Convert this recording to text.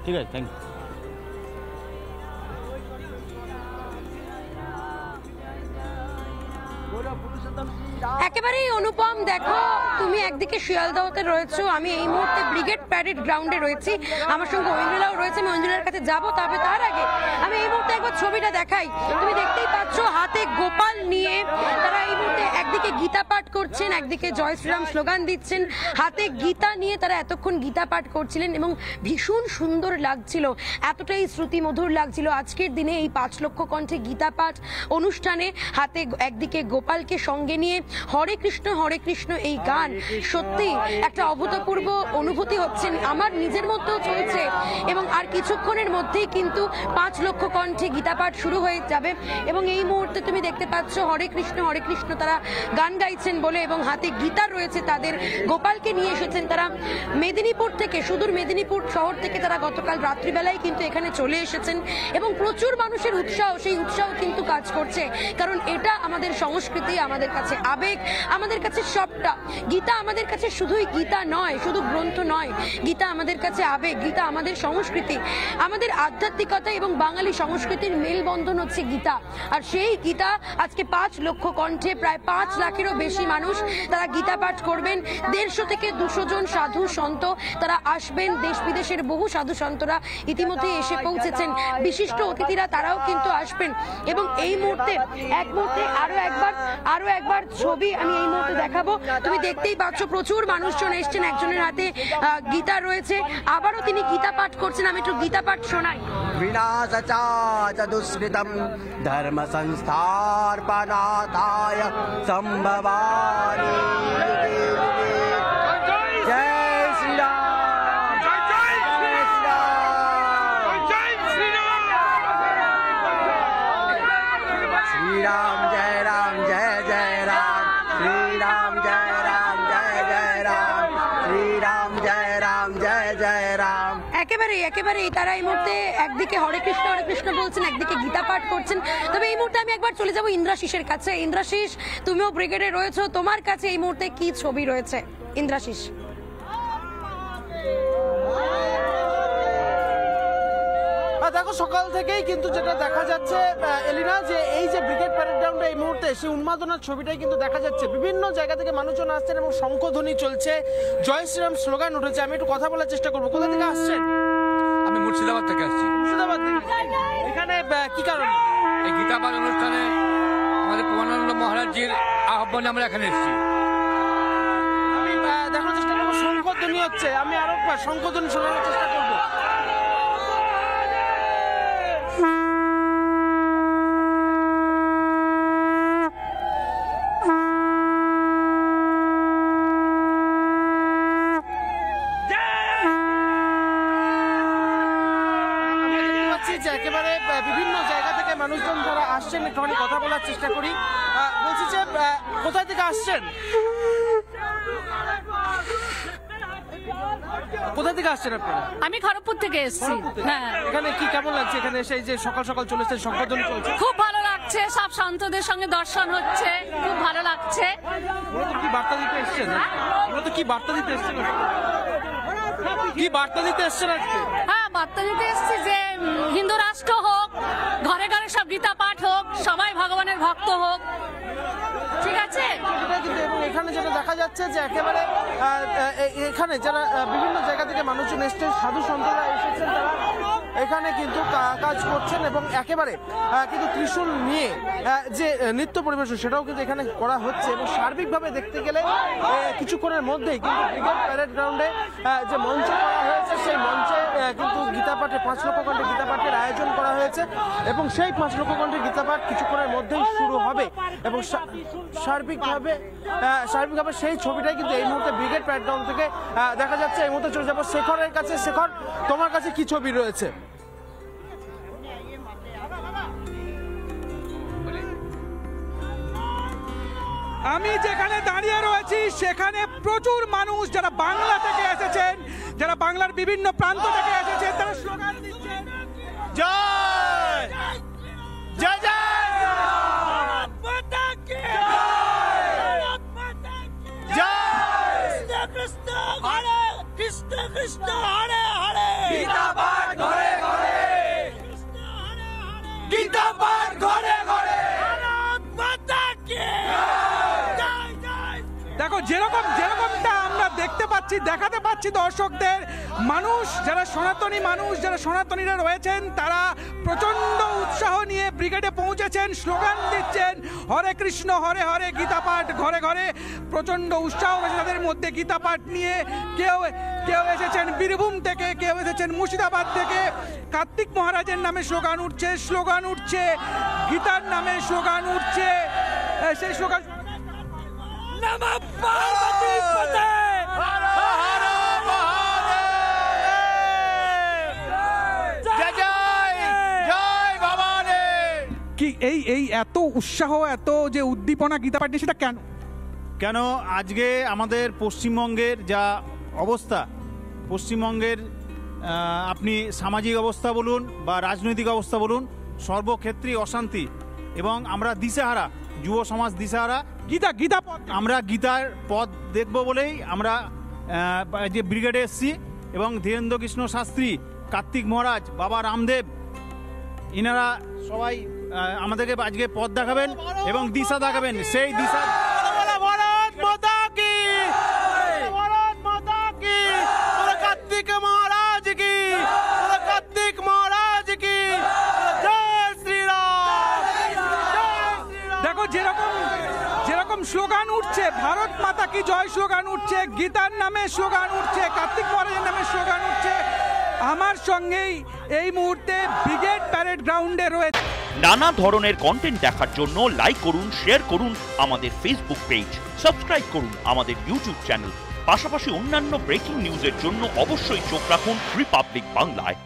ঠিক আছে, thank you. একেবারেই অনুপম, দেখো তুমি একদিকে শিয়ালদহতে রয়েছো, আমি এই মুহূর্তে ব্রিগেড প্যারেড গ্রাউন্ডে রয়েছি, আমার সঙ্গে ঐন্দ্রিলাও রয়েছে, আমি ঐন্দ্রিলার কাছে যাবো, তবে তার আগে আমি এই মুহূর্তে একবার ছবিটা দেখাই। তুমি দেখতেই পাচ্ছ হাতে গোপাল নিয়ে তারা এই মুহূর্তে একদিকে গীতা পাঠ করছেন, একদিকে জয় শ্রীরাম স্লোগান দিচ্ছেন, হাতে গীতা নিয়ে তারা এতক্ষণ গীতা পাঠ করছিলেন এবং ভীষণ সুন্দর লাগছিল, এতটাই শ্রুতি মধুর লাগছিল আজকের দিনে এই 5 লক্ষ কণ্ঠে গীতা পাঠ অনুষ্ঠানে। হাতে একদিকে গোপালকে সঙ্গে নিয়ে হরে কৃষ্ণ এই গান সত্যি একটা অভূতপূর্ব অনুভূতি হচ্ছে, আমার নিজের মধ্যেও চলছে এবং আর কিছুক্ষণের মধ্যেই কিন্তু 5 লক্ষ কণ্ঠে গীতা পাঠ শুরু হয়ে যাবে এবং এই মুহূর্তে তুমি দেখতে পাচ্ছ হরে কৃষ্ণ তারা গান গাইছেন বলে এবং হাতে গীতা রয়েছে তাদের, গোপালকে নিয়ে এসেছেন তারা মেদিনীপুর থেকে, সুদূর মেদিনীপুর শহর থেকে তারা গতকাল রাত্রিবেলায় কিন্তু এখানে চলে এসেছেন এবং প্রচুর মানুষের উৎসাহ, সেই উৎসাহ কিন্তু কাজ করছে, কারণ এটা আমাদের সংস্কৃতি, আমাদের কাছে আবেগ, আমাদের কাছে সবটা। গীতা আমাদের কাছে শুধুই গীতা নয়, শুধু গ্রন্থ নয়, গীতা আমাদের কাছে আবেগ, গীতা আমাদের সংস্কৃতি, আমাদের আধ্যাত্মিকতা এবং বাঙালি সংস্কৃতির মেলবন্ধন হচ্ছে গীতা। আর সেই গীতা আজকে 5 লক্ষ কণ্ঠে প্রায় 5 লাখেরও বেশি মানুষ তারা গীতা পাঠ করবেন। 150 থেকে 200 জন সাধু সন্ত তারা আসবেন, দেশ বিদেশের বহু সাধু সন্তরা ইতিমধ্যে এসে পৌঁছেছেন, বিশিষ্ট অতিথিরা তারাও কিন্তু আসবেন এবং এই মুহূর্তে আরো একবার ছবি আমি এই মুহূর্তে দেখাবো। তুমি দেখতেই পাচ্ছ প্রচুর মানুষজন এসছেন, একজনের হাতে গীতা রয়েছে, আবারও তিনি গীতা পাঠ করছেন, আমি একটু গীতা পাঠ শোনাই। বিনাশাচ দুষ্কৃতম ধর্ম সংস্থাপনায় সম্ভবামি। জয় শ্রীরাম, শ্রীরাম জয় রাম, জয় জয় রাম, শ্রীরাম জয় রাম, জয় জয় রাম, শ্রীরাম জয় রাম, জয় জয় রাম। একেবারেই তারা এই মুহূর্তে একদিকে হরে কৃষ্ণ বলছেন, একদিকে গীতা পাঠ করছেন। তবে এই মুহূর্তে আমি একবার চলে যাব ইন্দ্রাশিসের কাছে। ইন্দ্রাশিস, তুমিও ব্রিগেডে রয়েছো, তোমার কাছে এই মুহূর্তে কি ছবি রয়েছে? ইন্দ্রাশিস। দেখো সকাল থেকেই কিন্তু যেটা দেখা যাচ্ছে এলিনা, যে এই যে ব্রিগেড প্যারেড গ্রাউন্ডে এই মুহূর্তে সেই উন্মাদনার ছবিটাই কিন্তু দেখা যাচ্ছে, বিভিন্ন জায়গা থেকে মানুষজন আসছেন এবং শঙ্খধ্বনি চলছে, জয় শ্রীরাম স্লোগান উঠেছে। আমি একটু কথা বলার চেষ্টা করবো, কোথা থেকে আসছেন? আমি মুর্শিদাবাদ থেকে আসছি। মুর্শিদাবাদ থেকে এখানে কি কারণে? এই গীতা পাঠ অনুষ্ঠানে আমাদের পরমানন্দ মহারাজজির আহ্বানে আমরা এখানে এসেছি। আমি দেখানোর চেষ্টা করবো, শঙ্খধ্বনি হচ্ছে, আমি আরো শঙ্খধ্বনি শোনানোর চেষ্টা করবো। একেবারে বিভিন্ন জায়গা থেকে মানুষজন যারা আসছেন একটুখানি কথা বলার চেষ্টা করি। বলছি যে কোথায় থেকে আসছেন? কোথা থেকে আসছেন আপনারা? আমি খড়গপুর থেকে এসেছি। হ্যাঁ, এখানে কি কেমন লাগছে? এখানে এসে যে সকাল সকাল চলে এসেছেন, শঙ্খধ্বনি চলছে, খুব ভালো লাগছে, সব সন্তদের সঙ্গে দর্শন হচ্ছে, খুব ভালো লাগছে। কি বার্তা দিতে এসছেন? কি বার্তা দিতে এসছেন? কি বার্তা দিতে এসছেন আজকে? হ্যাঁ, বার্তা দিতে এসছি যে হিন্দু রাষ্ট্র হোক, ঘরে ঘরে সব গীতা পাঠ হোক, সবাই ভগবানের ভক্ত হোক, ঠিক আছে। এবং এখানে যেটা দেখা যাচ্ছে যে একেবারে এখানে যারা বিভিন্ন জায়গা থেকে মানুষজন এসছেন, সাধু সন্তরা এসেছেন, তারা এখানে কিন্তু কাজ করছেন এবং একেবারে কিন্তু ত্রিশূল নিয়ে যে নৃত্য পরিবেশন সেটাও কিন্তু এখানে করা হচ্ছে এবং সার্বিকভাবে দেখতে গেলে কিছুক্ষণের মধ্যেই কিন্তু ব্রিগেড প্যারেড গ্রাউন্ডে যে মঞ্চ করা হয়েছে সেই মঞ্চে কিন্তু গীতা পাঠে 5 লক্ষ কণ্ঠে গীতা পাঠের আয়োজন করা হয়েছে এবং সেই 5 লক্ষ কণ্ঠে গীতা পাঠ কিছুক্ষণের মধ্যেই শুরু হবে এবং সার্বিকভাবে সেই ছবিটাই কিন্তু এই মুহূর্তে ব্রিগেড প্যারেড গ্রাউন্ড থেকে দেখা যাচ্ছে। এই মুহূর্তে চলে যাবো শেখরের কাছে। শেখর, তোমার কাছে কি ছবি রয়েছে? আমি যেখানে দাঁড়িয়ে রয়েছি সেখানে প্রচুর মানুষ যারা বাংলা থেকে এসেছেন, যারা বাংলার বিভিন্ন প্রান্ত থেকে এসেছেন, তারা স্লোগান দিচ্ছেন জয় জয় জয় কৃষ্ণ কৃষ্ণ হরে হরে গীতা পাঠ দেখাতে পাচ্ছি দর্শকদের, মানুষ যারা সনাতনী মানুষ, যারা সনাতনীরা রয়েছেন তারা প্রচন্ড উৎসাহ নিয়ে ব্রিগেডে পৌঁছেছেন, স্লোগান দিচ্ছেন হরে কৃষ্ণ হরে হরে, গীতা পাঠ ঘরে ঘরে, প্রচন্ড উৎসাহ রয়েছে তাদের মধ্যে গীতা পাঠ নিয়ে। কেউ এসেছেন বীরভূম থেকে, কেউ এসেছেন মুর্শিদাবাদ থেকে। কার্তিক মহারাজের নামে স্লোগান উঠছে, গীতার নামে স্লোগান উঠছে, সেই স্লোগান নমঃ পার্বতী পতে। কি এই এত উৎসাহ, এত যে উদ্দীপনা গীতা পাঠ নিয়ে, সেটা কেন? আজকে আমাদের পশ্চিমবঙ্গের যা অবস্থা, পশ্চিমবঙ্গের আপনি সামাজিক অবস্থা বলুন বা রাজনৈতিক অবস্থা বলুন, সর্বক্ষেত্রেই অশান্তি এবং আমরা দিশেহারা, যুব সমাজ দিশেহারা। গীতা আমরা গীতার পথ দেখব বলেই আমরা যে ব্রিগেডে এসেছি এবং ধীরেন্দ্র কৃষ্ণ শাস্ত্রী, কার্তিক মহারাজ, বাবা রামদেব, ইনারা সবাই আমাদেরকে আজকে পথ দেখাবেন এবং দিশা দেখাবেন। সেই দিশা কার্তিক মহারাজ কি, কার্তিক মহারাজ কি, জয় শ্রীরাম। দেখো যেরকম স্লোগান উঠছে, ভারত মাতা কি জয় স্লোগান উঠছে, গীতার নামে স্লোগান উঠছে, কার্তিক মহারাজের নামে স্লোগান উঠছে। আমার সঙ্গেই এই মুহূর্তে ব্রিগেড প্যারেড গ্রাউন্ডে রয়েছে। নানা ধরনের কন্টেন্ট দেখার জন্য লাইক করুন, শেয়ার করুন আমাদের ফেসবুক পেজ, সাবস্ক্রাইব করুন আমাদের ইউটিউব চ্যানেল। পাশাপাশি অন্যান্য ব্রেকিং নিউজের জন্য অবশ্যই চোখ রাখুন রিপাবলিক বাংলায়।